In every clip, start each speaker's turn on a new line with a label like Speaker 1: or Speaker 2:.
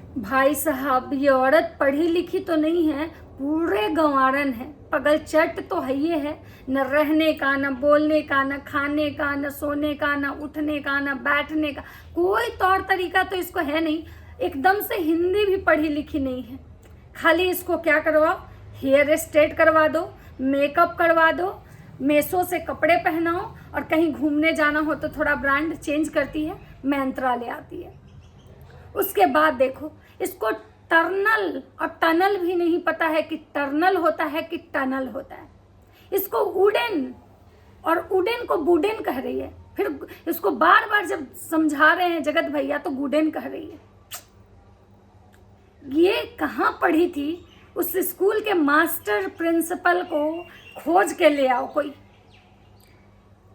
Speaker 1: भाई साहब, ये औरत पढ़ी लिखी तो नहीं है, पूरे गंवारन है, पगल चट तो है ये है। न रहने का, न बोलने का, न खाने का, न सोने का, न उठने का, न बैठने का, कोई तौर तरीका तो इसको है नहीं। एकदम से हिंदी भी पढ़ी लिखी नहीं है। खाली इसको क्या करवाओ, हेयर स्ट्रेट करवा दो, मेकअप करवा दो, मेसो से कपड़े पहनाओ, और कहीं घूमने जाना हो तो थोड़ा ब्रांड चेंज करती है, मंत्रा ले आती है। उसके बाद देखो, इसको टर्नल और टनल भी नहीं पता है कि टर्नल होता है कि टनल होता है। इसको वुडन और उडन को बुडन कह रही है। फिर इसको बार बार जब समझा रहे हैं जगत भैया तो गुडन कह रही है। ये कहाँ पढ़ी थी? उस स्कूल के मास्टर प्रिंसिपल को खोज के ले आओ, कोई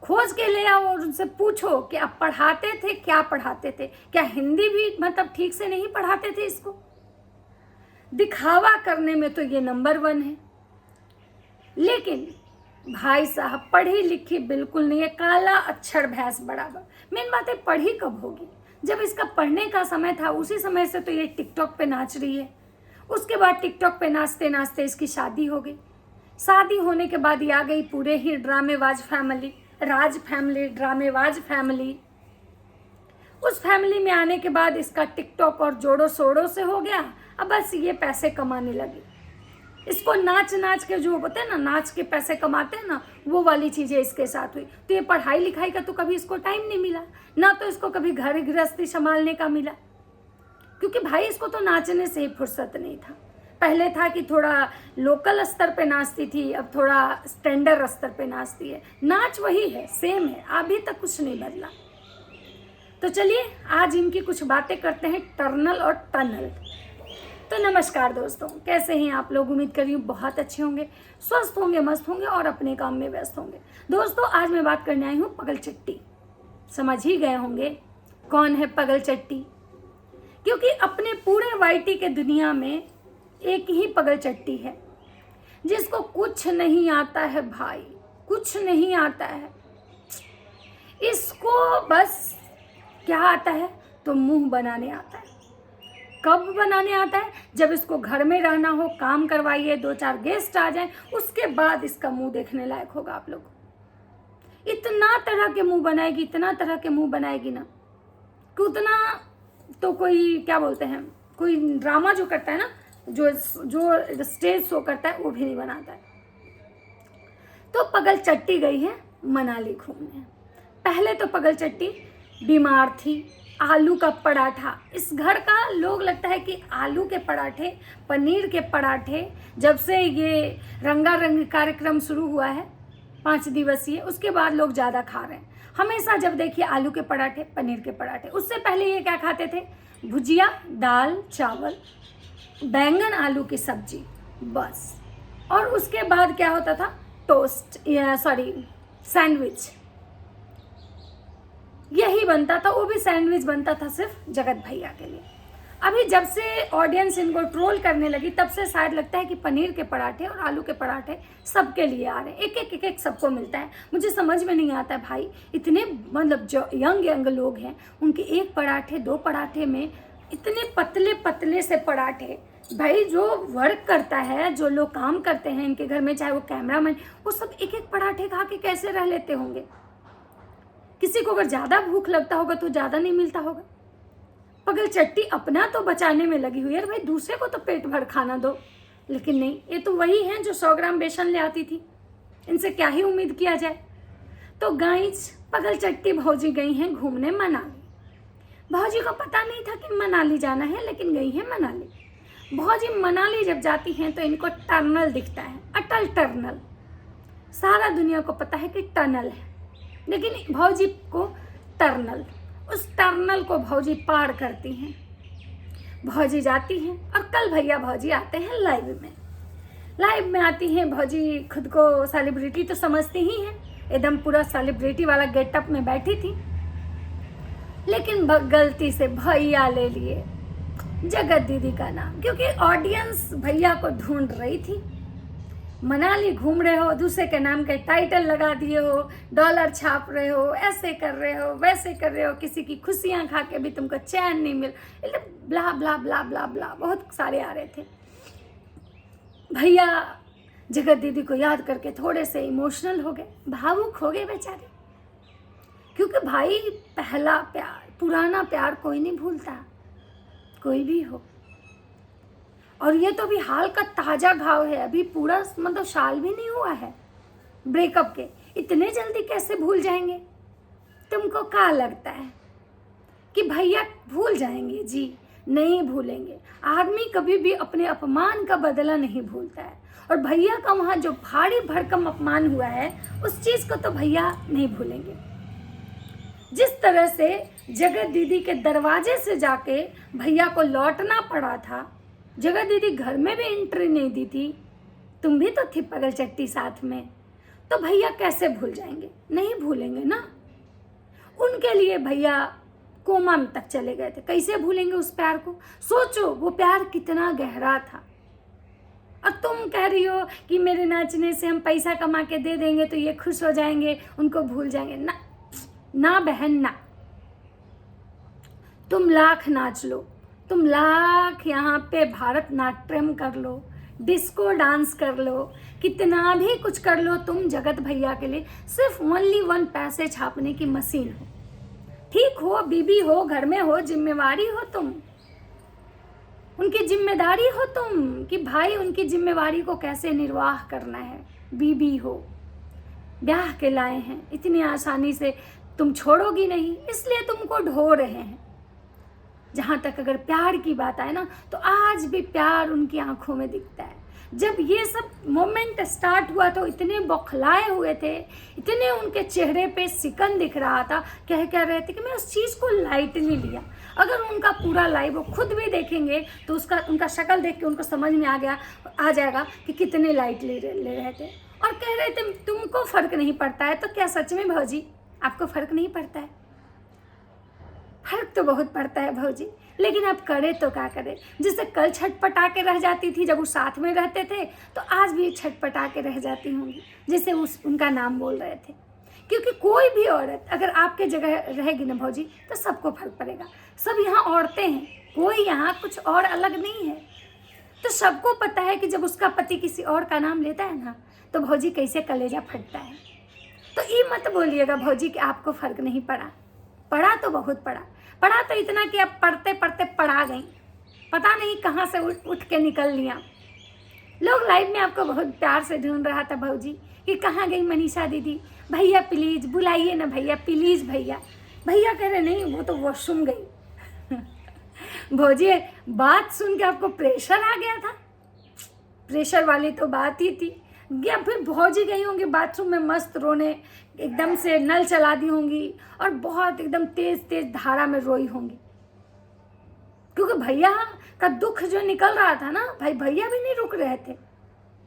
Speaker 1: खोज के ले आओ और उनसे पूछो कि आप पढ़ाते थे, क्या पढ़ाते थे? क्या हिंदी भी मतलब ठीक से नहीं पढ़ाते थे? इसको दिखावा करने में तो ये नंबर 1 है, लेकिन भाई साहब पढ़ी लिखी बिल्कुल नहीं है, काला अक्षर भैंस बराबर। मेन बात है, पढ़ी कब होगी? जब इसका पढ़ने का समय था उसी समय से तो ये टिकटॉक पे नाच रही है। उसके बाद टिकटॉक पे नाचते नाचते इसकी शादी हो गई। शादी होने के बाद ये आ गई पूरे ही ड्रामेबाज फैमिली, राज फैमिली, ड्रामेबाज फैमिली। उस फैमिली में आने के बाद इसका टिकटॉक और जोड़ो शोड़ो से हो गया। अब बस ये पैसे कमाने लगी। इसको नाच नाच के, जो होते हैं ना, नाच के पैसे कमाते हैं ना, वो वाली चीजें इसके साथ हुई। तो ये पढ़ाई लिखाई का तो कभी इसको टाइम नहीं मिला, ना तो इसको कभी घर गृहस्थी संभालने का मिला, क्योंकि भाई इसको तो नाचने से ही फुर्सत नहीं था। पहले था कि थोड़ा लोकल स्तर पे नाचती थी, अब थोड़ा स्टैंडर्ड स्तर पे नाचती है। नाच वही है, सेम है, अभी तक कुछ नहीं बदला। तो चलिए आज इनकी कुछ बातें करते हैं, टर्नल और टनल। तो नमस्कार दोस्तों, कैसे हैं आप लोग? उम्मीद कर रही हूँ बहुत अच्छे होंगे, स्वस्थ होंगे, मस्त होंगे और अपने काम में व्यस्त होंगे। दोस्तों आज मैं बात करने आई हूँ पगल चट्टी। समझ ही गए होंगे कौन है पगल चट्टी, क्योंकि अपने पूरे वाईटी के दुनिया में एक ही पगल चट्टी है जिसको कुछ नहीं आता है भाई, कुछ नहीं आता है। इसको बस क्या आता है तो मुंह बनाने आता है। कब बनाने आता है? जब इसको घर में रहना हो, काम करवाइए, 2-4 गेस्ट आ जाएं, उसके बाद इसका मुंह देखने लायक होगा आप लोग। इतना तरह के मुंह बनाएगी, इतना तरह के मुंह बनाएगी ना कि उतना तो कोई क्या बोलते हैं, कोई ड्रामा जो करता है ना, जो स्टेज शो करता है, वो भी नहीं बनाता है। तो पगल चट्टी गई है मनाली घूमने। पहले तो पगल चट्टी बीमार थी। आलू का पराठा, इस घर का लोग लगता है कि आलू के पराठे, पनीर के पराठे, जब से ये रंगारंग कार्यक्रम शुरू हुआ है 5 दिवसीय, उसके बाद लोग ज़्यादा खा रहे हैं। हमेशा जब देखिए आलू के पराठे, पनीर के पराठे। उससे पहले ये क्या खाते थे? भुजिया, दाल, चावल, बैंगन आलू की सब्जी, बस। और उसके बाद क्या होता था? टोस्ट, सैंडविच, यही बनता था। वो भी सैंडविच बनता था सिर्फ जगत भैया के लिए। अभी जब से ऑडियंस इनको ट्रोल करने लगी, तब से शायद लगता है कि पनीर के पराठे और आलू के पराठे सबके लिए आ रहे हैं, एक एक सबको मिलता है। मुझे समझ में नहीं आता है भाई, इतने मतलब जो यंग लोग हैं, उनके 1 पराठे 2 पराठे में इतने पतले पतले से पराठे। भाई जो वर्क करता है, जो लोग काम करते हैं इनके घर में, चाहे वो कैमरामैन, वो सब 1 पराठे खा के कैसे रह लेते होंगे? किसी को अगर ज़्यादा भूख लगता होगा तो ज़्यादा नहीं मिलता होगा। पगल चट्टी अपना तो बचाने में लगी हुई है, भाई दूसरे को तो पेट भर खाना दो। लेकिन नहीं, ये तो वही हैं जो 100 ग्राम बेसन ले आती थी, इनसे क्या ही उम्मीद किया जाए। तो गाइस, पगल चट्टी भौजी गई हैं घूमने मनाली। भौजी को पता नहीं था कि मनाली जाना है, लेकिन गई है मनाली। भौजी मनाली जब जाती हैं तो इनको टनल दिखता है, अटल टनल। सारा दुनिया को पता है कि टनल है, लेकिन भौजी को टर्नल, उस टर्नल को भौजी पार करती हैं। भौजी जाती हैं और कल भैया भौजी आते हैं लाइव में आती हैं। भौजी खुद को सेलिब्रिटी तो समझती ही हैं, एकदम पूरा सेलिब्रिटी वाला गेटअप में बैठी थी, लेकिन गलती से भैया ले लिए जगत दीदी का नाम, क्योंकि ऑडियंस भैया को ढूंढ रही थी। मनाली घूम रहे हो, दूसरे के नाम का टाइटल लगा दिए हो, डॉलर छाप रहे हो, ऐसे कर रहे हो, वैसे कर रहे हो, किसी की खुशियाँ खा के भी तुमको चैन नहीं मिल, ब्ला ब्ला ब्ला ब्ला ब्ला बहुत सारे आ रहे थे। भैया जगत दीदी को याद करके थोड़े से इमोशनल हो गए, भावुक हो गए बेचारे, क्योंकि भाई पहला प्यार, पुराना प्यार कोई नहीं भूलता, कोई भी हो। और ये तो अभी हाल का ताजा घाव है, अभी पूरा मतलब साल भी नहीं हुआ है ब्रेकअप के, इतने जल्दी कैसे भूल जाएंगे? तुमको क्या लगता है कि भैया भूल जाएंगे? जी नहीं भूलेंगे। आदमी कभी भी अपने अपमान का बदला नहीं भूलता है, और भैया का वहाँ जो भारी भरकम अपमान हुआ है उस चीज़ को तो भैया नहीं भूलेंगे। जिस तरह से जगत दीदी के दरवाजे से जाके भैया को लौटना पड़ा था, जगत दीदी घर में भी एंट्री नहीं दी थी, तुम भी तो थी पगल चट्टी साथ में, तो भैया कैसे भूल जाएंगे? नहीं भूलेंगे ना। उनके लिए भैया कोमा में तक चले गए थे, कैसे भूलेंगे उस प्यार को? सोचो वो प्यार कितना गहरा था। और तुम कह रही हो कि मेरे नाचने से हम पैसा कमा के दे देंगे तो ये खुश हो जाएंगे, उनको भूल जाएंगे। ना ना बहन ना, तुम लाख नाच लो, तुम लाख यहाँ पे भारतनाट्यम कर लो, डिस्को डांस कर लो, कितना भी कुछ कर लो, तुम जगत भैया के लिए सिर्फ ओनली वन पैसे छापने की मशीन हो। ठीक हो, बीबी हो, घर में हो, जिम्मेवारी हो, तुम उनकी जिम्मेदारी हो तुम, कि भाई उनकी जिम्मेवारी को कैसे निर्वाह करना है। बीबी हो, ब्याह के लाए हैं, इतनी आसानी से तुम छोड़ोगी नहीं, इसलिए तुमको ढो रहे हैं। जहाँ तक अगर प्यार की बात आए ना, तो आज भी प्यार उनकी आंखों में दिखता है। जब ये सब मोमेंट स्टार्ट हुआ तो इतने बौखलाए हुए थे, इतने उनके चेहरे पे सिकन दिख रहा था, कह रहे थे कि मैं उस चीज़ को लाइटली लिया। अगर उनका पूरा लाइव वो खुद भी देखेंगे तो उनका शक्ल देख के उनको समझ में आ जाएगा कि कितने लाइटली ले रहे थे। और कह रहे थे तुमको फ़र्क नहीं पड़ता है, तो क्या सच में भौजी आपको फ़र्क नहीं पड़ता है? फर्क तो बहुत पड़ता है भौजी, लेकिन अब करे तो क्या करे। जिससे कल छटपटा के रह जाती थी जब वो साथ में रहते थे, तो आज भी छटपटा के रह जाती होंगी जिससे उनका नाम बोल रहे थे। क्योंकि कोई भी औरत अगर आपके जगह रहेगी ना भौजी, तो सबको फर्क पड़ेगा। सब यहाँ औरतें हैं, कोई यहाँ कुछ और अलग नहीं है। तो सबको पता है कि जब उसका पति किसी और का नाम लेता है ना, तो भौजी कैसे कलेजा फटता है। तो ये मत बोलिएगा भौजी कि आपको फर्क नहीं पड़ा। पढ़ा तो बहुत पढ़ा तो इतना कि अब पढ़ते पढ़ते पढ़ा गई, पता नहीं कहाँ से उठ के निकल लिया। लोग लाइव में आपको बहुत प्यार से ढूंढ रहा था भौजी कि कहाँ गई मनीषा दीदी, भैया प्लीज बुलाइए ना भैया, प्लीज भैया। भैया कह रहे नहीं, वो तो वॉशरूम गई। भौजी बात सुन के आपको प्रेशर आ गया था? प्रेशर वाली तो बात ही थी। या फिर भौजी गई होंगी बाथरूम में मस्त रोने, एकदम से नल चला दी होंगी और बहुत एकदम तेज तेज धारा में रोई होंगी, क्योंकि भैया का दुख जो निकल रहा था ना, भैया भी नहीं रुक रहे थे।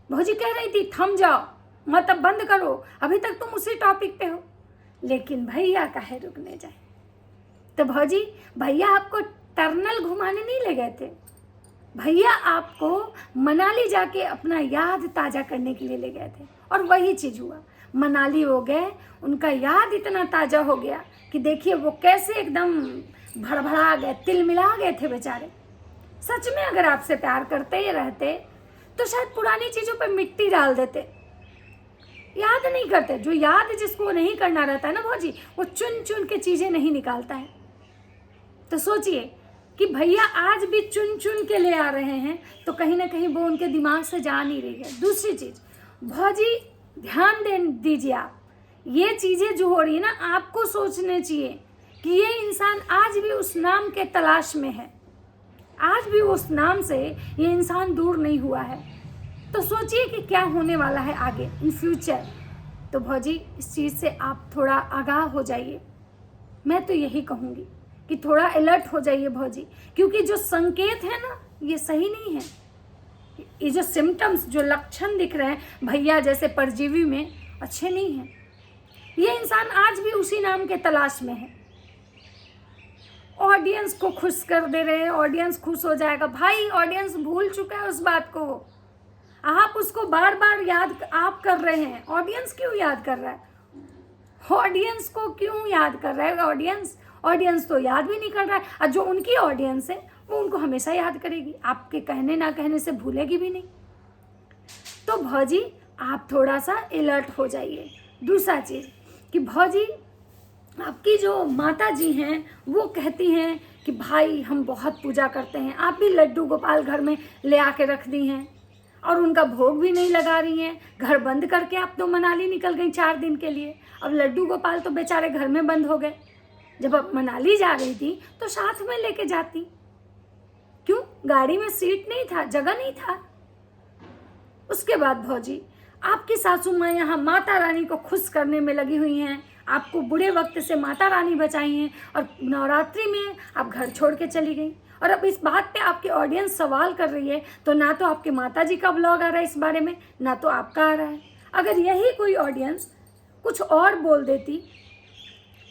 Speaker 1: भौजी कह रही थी थम जाओ, मतलब बंद करो, अभी तक तुम उसी टॉपिक पे हो। लेकिन भैया काहे रुकने जाए। तो भौजी भैया आपको टर्नल घुमाने नहीं ले गए थे, भैया आपको मनाली जाके अपना याद ताज़ा करने के लिए ले गए थे। और वही चीज़ हुआ, मनाली हो गए, उनका याद इतना ताज़ा हो गया कि देखिए वो कैसे एकदम भड़बड़ा गए, तिल मिला गए थे बेचारे। सच में अगर आपसे प्यार करते ही रहते तो शायद पुरानी चीज़ों पर मिट्टी डाल देते, याद नहीं करते। जो याद जिसको नहीं करना रहता है ना भौजी, वो चुन चुन के चीज़ें नहीं निकालता है। तो सोचिए कि भैया आज भी चुन चुन के ले आ रहे हैं, तो कहीं ना कहीं वो उनके दिमाग से जा नहीं रही है। दूसरी चीज़ भौजी ध्यान दीजिए आप, ये चीज़ें जो हो रही है ना, आपको सोचने चाहिए कि ये इंसान आज भी उस नाम के तलाश में है, आज भी उस नाम से ये इंसान दूर नहीं हुआ है। तो सोचिए कि क्या होने वाला है आगे इन फ्यूचर। तो भौजी इस चीज़ से आप थोड़ा आगाह हो जाइए, मैं तो यही कहूँगी कि थोड़ा अलर्ट हो जाइए भौजी, क्योंकि जो संकेत है ना ये सही नहीं है। ये जो सिम्टम्स, जो लक्षण दिख रहे हैं भैया जैसे परजीवी में, अच्छे नहीं हैं। ये इंसान आज भी उसी नाम के तलाश में है। ऑडियंस को खुश कर दे रहे हैं, ऑडियंस खुश हो जाएगा। भाई ऑडियंस भूल चुका है उस बात को। आप उसको बार बार याद आप कर रहे हैं, ऑडियंस क्यों याद कर रहा है? ऑडियंस को क्यों याद कर रहा है? ऑडियंस तो याद भी नहीं कर रहा है, और जो उनकी ऑडियंस है वो उनको हमेशा याद करेगी, आपके कहने ना कहने से भूलेगी भी नहीं। तो भौजी आप थोड़ा सा अलर्ट हो जाइए। दूसरा चीज़ कि भौजी आपकी जो माता जी हैं वो कहती हैं कि भाई हम बहुत पूजा करते हैं, आप भी लड्डू गोपाल घर में ले आके रख दी हैं और उनका भोग भी नहीं लगा रही हैं। घर बंद करके आप तो मनाली निकल गई 4 दिन के लिए, अब लड्डू गोपाल तो बेचारे घर में बंद हो गए। जब आप मनाली जा रही थी तो साथ में लेके जाती, क्यों? गाड़ी में सीट नहीं था, जगह नहीं था। उसके बाद भौजी आपकी सासू माँ यहाँ माता रानी को खुश करने में लगी हुई हैं, आपको बुरे वक्त से माता रानी बचाई हैं, और नवरात्रि में आप घर छोड़ के चली गई। और अब इस बात पे आपकी ऑडियंस सवाल कर रही है, तो ना तो आपके माता जी का ब्लॉग आ रहा है इस बारे में, ना तो आपका आ रहा है। अगर यही कोई ऑडियंस कुछ और बोल देती,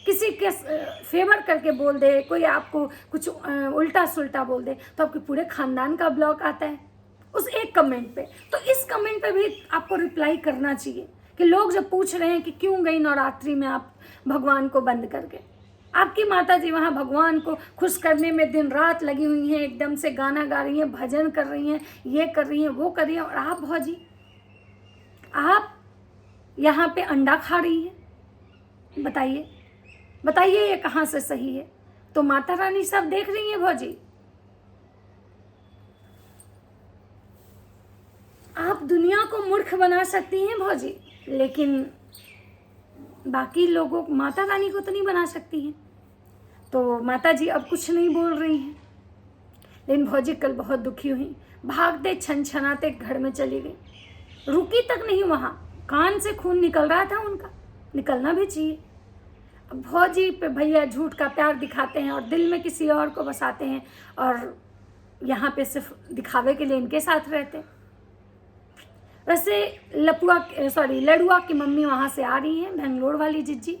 Speaker 1: किसी के फेवर करके बोल दे, कोई आपको कुछ उल्टा सुल्टा बोल दे, तो आपके पूरे खानदान का ब्लॉग आता है उस एक कमेंट पे। तो इस कमेंट पे भी आपको रिप्लाई करना चाहिए कि लोग जब पूछ रहे हैं कि क्यों गई नवरात्रि में आप भगवान को बंद करके, आपकी माता जी वहाँ भगवान को खुश करने में दिन रात लगी हुई हैं, एकदम से गाना गा रही हैं, भजन कर रही हैं, ये कर रही हैं, वो कर रही हैं, और आप भौजी आप यहाँ पे अंडा खा रही हैं। बताइए ये कहाँ से सही है? तो माता रानी सब देख रही हैं भौजी। आप दुनिया को मूर्ख बना सकती हैं भौजी, लेकिन बाकी लोगों को, माता रानी को तो नहीं बना सकती हैं। तो माता जी अब कुछ नहीं बोल रही हैं, लेकिन भौजी कल बहुत दुखी हुई, भागते छनछनाते घर में चली गई, रुकी तक नहीं वहाँ। कान से खून निकल रहा था उनका, निकलना भी चाहिए। अब भौजी पे भैया झूठ का प्यार दिखाते हैं और दिल में किसी और को बसाते हैं, और यहाँ पे सिर्फ दिखावे के लिए इनके साथ रहते हैं। वैसे लडुआ की मम्मी वहाँ से आ रही हैं, बेंगलोर वाली जिज्जी,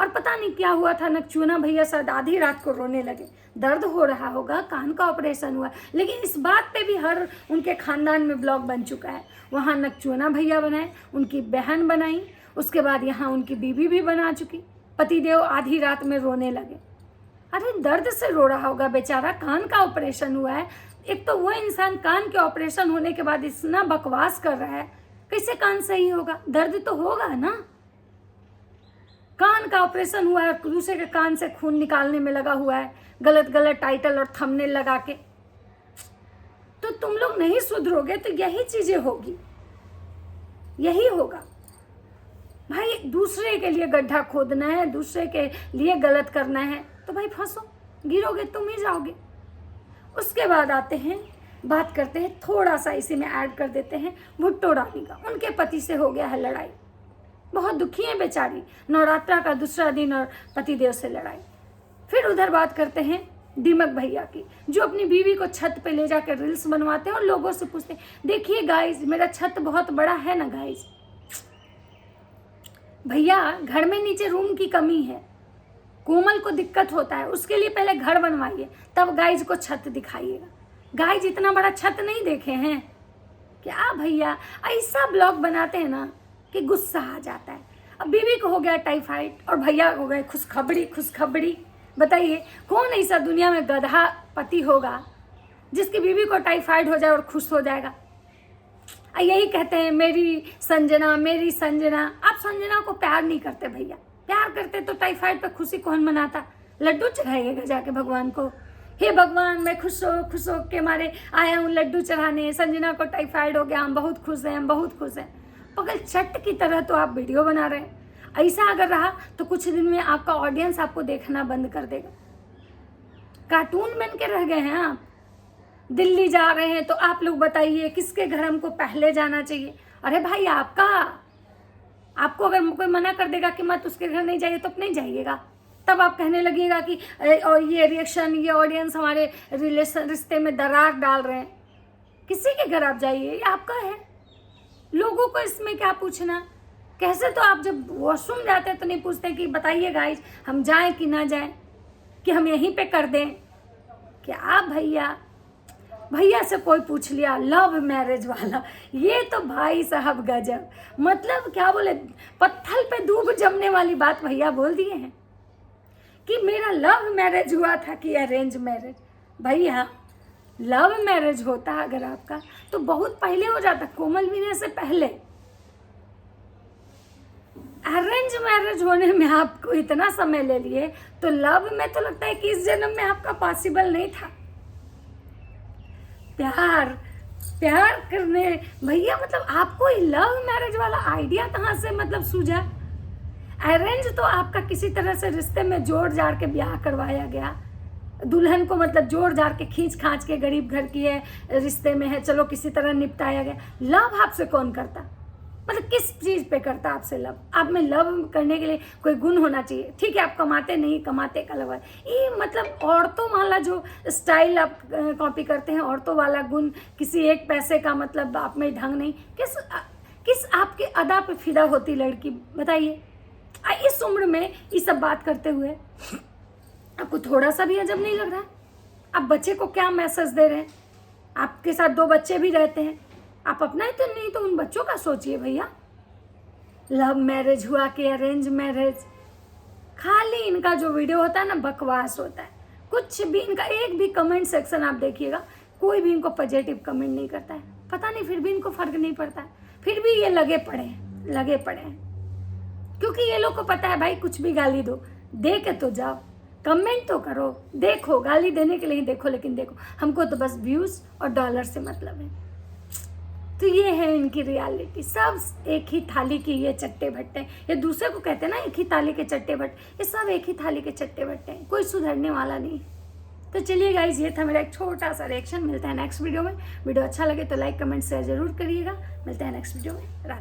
Speaker 1: और पता नहीं क्या हुआ था, नकचूना भैया शायद आधी रात को रोने लगे, दर्द हो रहा होगा, कान का ऑपरेशन हुआ। लेकिन इस बात पे भी हर उनके खानदान में ब्लॉग बन चुका है। वहाँ नकचूना भैया बनाए, उनकी बहन बनाई, उसके बाद यहाँ उनकी बीवी भी बना चुकी। पतिदेव आधी रात में रोने लगे। अरे दर्द से रो रहा होगा बेचारा, कान का ऑपरेशन हुआ है। एक तो वो इंसान कान के ऑपरेशन होने के बाद इतना बकवास कर रहा है, कैसे कान सही होगा? दर्द तो होगा ना। कान का ऑपरेशन हुआ है, दूसरे के कान से खून निकालने में लगा हुआ है, गलत टाइटल और थंबनेल लगा के। तो तुम लोग नहीं सुधरोगे तो यही चीजें होगी, यही होगा भाई। दूसरे के लिए गड्ढा खोदना है, दूसरे के लिए गलत करना है, तो भाई फंसो, गिरोगे तुम ही जाओगे। उसके बाद आते हैं, बात करते हैं, थोड़ा सा इसी में ऐड कर देते हैं भुट्टो रानी का। उनके पति से हो गया है लड़ाई, बहुत दुखी है बेचारी, नवरात्रा का दूसरा दिन और पतिदेव से लड़ाई। फिर उधर बात करते हैं दीमक भैया की, जो अपनी बीवी को छत पे ले जाकर रील्स बनवाते हैं और लोगों से पूछते हैं, देखिए गाइज मेरा छत बहुत बड़ा है ना गाइज। भैया घर में नीचे रूम की कमी है, कोमल को दिक्कत होता है, उसके लिए पहले घर बनवाइए, तब गाइज को छत दिखाइएगा। गाइज इतना बड़ा छत नहीं देखे हैं क्या भैया? ऐसा ब्लॉग बनाते हैं ना कि गुस्सा आ जाता है। अब बीवी को हो गया टाइफाइड और भैया हो गए खुशखबरी। बताइए कौन ऐसा दुनिया में गधा पति होगा जिसकी बीवी को टाइफाइड हो जाए और खुश हो जाएगा? यही कहते हैं मेरी संजना। आप संजना को प्यार नहीं करते भैया, प्यार करते तो टाइफाइड पे खुशी कौन मनाता? लड्डू चढ़ाइएगा जाके भगवान को, हे भगवान मैं खुश हो के मारे आया हूँ लड्डू चढ़ाने, संजना को टाइफाइड हो गया, हम बहुत खुश हैं। पगल चट की तरह तो आप वीडियो बना रहे हैं। ऐसा अगर रहा तो कुछ दिन में आपका ऑडियंस आपको देखना बंद कर देगा। कार्टून बन के रह गए हैं आप। दिल्ली जा रहे हैं तो आप लोग बताइए किसके घर हमको पहले जाना चाहिए? अरे भाई आपको अगर कोई मना कर देगा कि मत उसके घर नहीं जाइए तो नहीं जाइएगा, तब आप कहने लगिएगा कि और ये रिएक्शन, ये ऑडियंस हमारे रिश्ते में दरार डाल रहे हैं। किसी के घर आप जाइए, ये आपका है, लोगों को इसमें क्या पूछना? कैसे तो आप जब वॉशरूम जाते हैं तो नहीं पूछते कि बताइए गाइस हम जाएं कि ना जाएं, कि हम यहीं पे कर दें क्या? भैया भैया से कोई पूछ लिया लव मैरिज वाला, ये तो भाई साहब गजब, मतलब क्या बोले, पत्थर पे दूब जमने वाली बात भैया बोल दिए हैं कि मेरा लव मैरिज हुआ था कि अरेंज मैरिज। भैया लव मैरिज होता अगर आपका तो बहुत पहले हो जाता, कोमल विनय से पहले। अरेंज मैरिज होने में आपको इतना समय ले लिए तो लव में तो लगता है कि इस जन्म में आपका पॉसिबल नहीं था। प्यार करने भैया, मतलब आपको लव मैरिज वाला आइडिया कहाँ से मतलब सूझा? अरेंज तो आपका किसी तरह से रिश्ते में जोड़ जाड़ के ब्याह करवाया गया, दुल्हन को मतलब जोड़ जाड़ के खींच खांच के, गरीब घर की है, रिश्ते में है, चलो किसी तरह निपटाया गया। लव आपसे कौन करता, मतलब किस चीज़ पे करता आपसे लव? आप में लव करने के लिए कोई गुण होना चाहिए। ठीक है आप कमाते नहीं, कमाते का लव है, ये मतलब औरतों वाला जो स्टाइल आप कॉपी करते हैं, औरतों वाला गुण, किसी एक पैसे का मतलब आप में ढंग नहीं, किस आपके अदा पे फिदा होती लड़की बताइए? इस उम्र में ये सब बात करते हुए आपको थोड़ा सा भी अजब नहीं लग रहा? आप बच्चे को क्या मैसेज दे रहे हैं? आपके साथ 2 बच्चे भी रहते हैं, आप अपना ही तो नहीं तो उन बच्चों का सोचिए भैया। लव मैरिज हुआ कि अरेंज मैरिज, खाली इनका जो वीडियो होता है ना बकवास होता है, कुछ भी इनका एक भी कमेंट सेक्शन आप देखिएगा, कोई भी इनको पॉजिटिव कमेंट नहीं करता है। पता नहीं फिर भी इनको फर्क नहीं पड़ता है, फिर भी ये लगे पड़े हैं, क्योंकि ये लोग को पता है भाई कुछ भी गाली दो, दे के तो जाओ, कमेंट तो करो, देखो गाली देने के लिए देखो, लेकिन देखो हमको तो बस व्यूज और डॉलर से मतलब है। तो ये है इनकी रियलिटी, सब एक ही थाली की ये चट्टे भट्टे, ये दूसरे को कहते हैं ना एक ही थाली के चट्टे भट्टे, ये सब एक ही थाली के चट्टे भट्टे हैं, कोई सुधरने वाला नहीं। तो चलिए गाइज, ये था मेरा एक छोटा सा रिएक्शन। मिलता है नेक्स्ट वीडियो में। वीडियो अच्छा लगे तो लाइक कमेंट शेयर जरूर करिएगा। मिलते हैं नेक्स्ट वीडियो में। राधे।